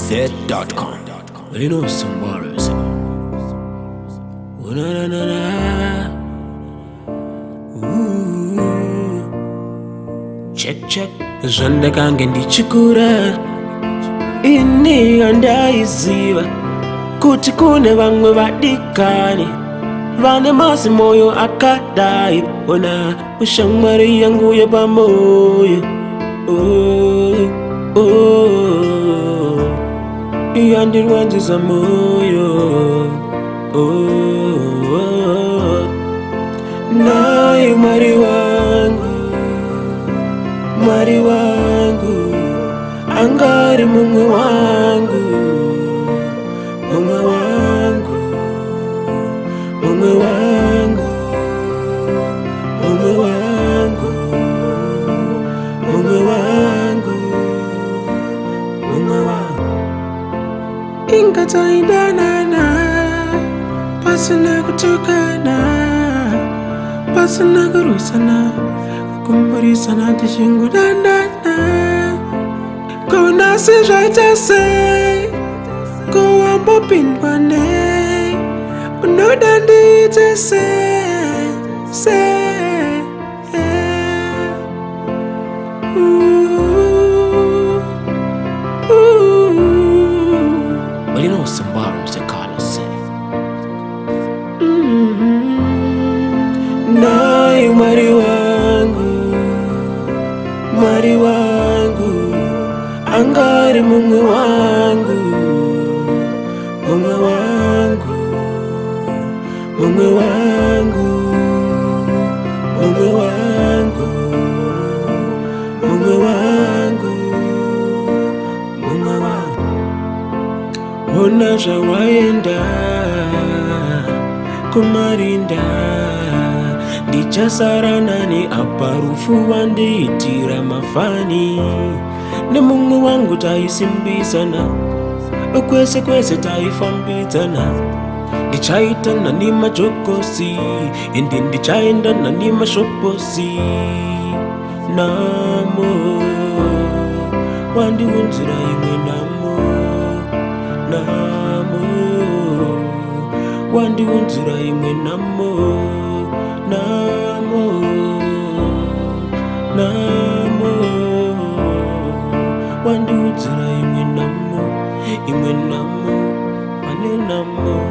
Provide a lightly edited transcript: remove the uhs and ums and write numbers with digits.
Z.com. Well, you know some bars. Na na na na. Ooh. Check. Zanda kange ndichikura. Ini andaiziva kuti kune vamwe vadikani vane masi moyo akadai. Ona ushamwari yangu ya pamoyo. Yandirwanziza moyo. Naye mwari wangu angari mumwe wangu. Ingataindanana pasina kutukana, pasina kurusana, kukumburisana tishingudandana. Kona sijatase kuwambo pindwane unodandite se Well, you know some bars that call us say. Naye mwari wangu angari mumwe wangu. Ona zvawaenda kumarinda, ndichasara nani apa rufu wandiitira mafani. Nemumwe wangu taisimbisana, kwese taifambidzana. Ndichaitana ni majokosi, ende ndichaendana ni mashoposi. Namo wandiunzira imwe wandiunzira imwe namo wandiunzira imwe namo ane namo.